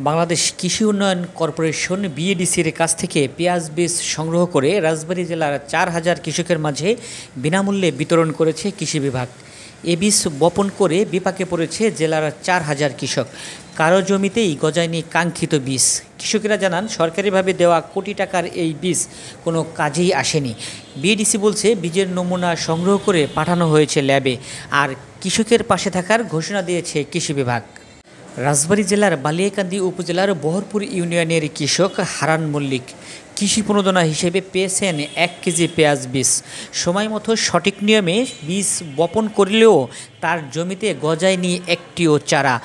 বাংলাদেশ কৃষি উন্নয়ন কর্পোরেশন বিএডিসির কাছ থেকে পেঁয়াজ বীজ সংগ্রহ করে রাজবাড়ী জেলার ৪,০০০ কৃষকের মাঝে বিনামূল্যে বিতরণ করেছে কৃষি বিভাগ। এ বীজ বপন করে বিপাকে পড়েছে জেলার ৪,০০০ কৃষক। কারো জমিতেই গজায়নি কাঙ্ক্ষিত বীজ। কৃষকেরা জানান, সরকারিভাবে দেওয়া কোটি টাকার এই বীজ কোনো কাজেই আসেনি। বিএডিসি বলছে, বীজের নমুনা সংগ্রহ করে পাঠানো হয়েছে ল্যাবে, আর কৃষকের পাশে থাকার ঘোষণা দিয়েছে কৃষি বিভাগ। রাজবাড়ী জেলার বালিয়াকান্দি উপজেলার বহরপুর ইউনিয়নের কৃষক হারান মল্লিক কৃষি প্রণোদনা হিসেবে পেয়েছেন ১ কেজি পেঁয়াজ বীজ। সময় মতো সঠিক নিয়মে বীজ বপন করলেও তার জমিতে গজায়নি একটিও চারা।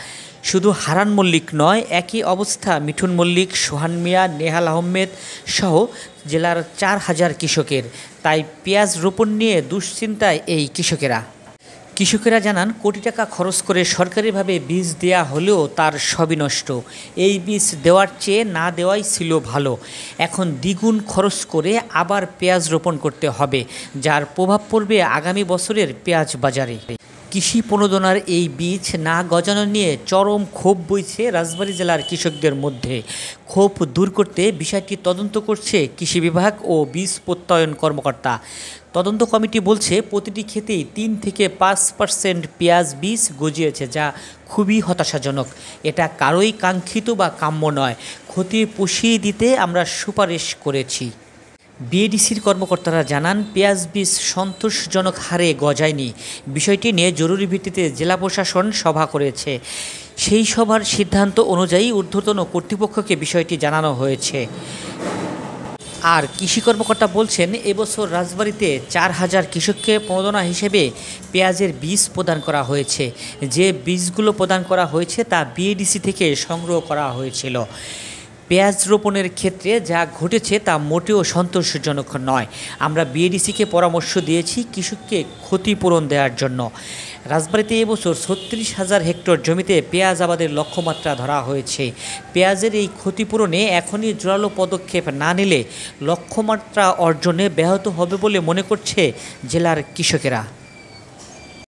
শুধু হারান মল্লিক নয়, একই অবস্থা মিঠুন মল্লিক, সোহান মিয়া, নেহাল আহমেদ সহ জেলার ৪,০০০ কৃষকের। তাই পেঁয়াজ রোপণ নিয়ে দুশ্চিন্তায় এই কৃষকেরা জানান, কোটি টাকা খরচ করে সরকারিভাবে বীজ দেয়া হলেও তার সবই নষ্ট। এই বীজ দেওয়ার চেয়ে না দেওয়াই ছিল ভালো। এখন দ্বিগুণ খরচ করে আবার পেঁয়াজ রোপণ করতে হবে, যার প্রভাব পড়বে আগামী বছরের পেঁয়াজ বাজারে। কৃষি প্রণোদনার এই বীজ না গজানো নিয়ে চরম ক্ষোভ বইছে রাজবাড়ী জেলার কৃষকদের মধ্যে। ক্ষোভ দূর করতে বিষয়টি তদন্ত করছে কৃষি বিভাগ ও বীজ প্রত্যয়ন কর্মকর্তা। তদন্ত কমিটি বলছে, প্রতিটি ক্ষেতেই ৩ থেকে ৫% পেঁয়াজ বীজ গজিয়েছে, যা খুবই হতাশাজনক। এটা কারোই কাঙ্ক্ষিত বা কাম্য নয়। ক্ষতি পুষিয়ে দিতে আমরা সুপারিশ করেছি। বিএডিসির কর্মকর্তারা জানান, পেঁয়াজ বীজ সন্তোষজনক হারে গজায়নি। বিষয়টি নিয়ে জরুরি ভিত্তিতে জেলা প্রশাসন সভা করেছে। সেই সভার সিদ্ধান্ত অনুযায়ী ঊর্ধ্বতন কর্তৃপক্ষকে বিষয়টি জানানো হয়েছে। আর কৃষি কর্মকর্তা বলছেন, এবছর রাজবাড়ীতে ৪,০০০ কৃষককে প্রণোদনা হিসেবে পেঁয়াজের বীজ প্রদান করা হয়েছে। যে বীজগুলো প্রদান করা হয়েছে তা বিএডিসি থেকে সংগ্রহ করা হয়েছিল। পেঁয়াজ রোপণের ক্ষেত্রে যা ঘটেছে তা মোটেও সন্তোষজনক নয়। আমরা বিএডিসিকে পরামর্শ দিয়েছি কৃষককে ক্ষতিপূরণ দেওয়ার জন্য। রাজবাড়ীতে এবছর ৩৬,০০০ হেক্টর জমিতে পেঁয়াজ আবাদের লক্ষ্যমাত্রা ধরা হয়েছে। পেঁয়াজের এই ক্ষতিপূরণে এখনই জোরালো পদক্ষেপ না নিলে লক্ষ্যমাত্রা অর্জনে ব্যাহত হবে বলে মনে করছে জেলার কৃষকেরা।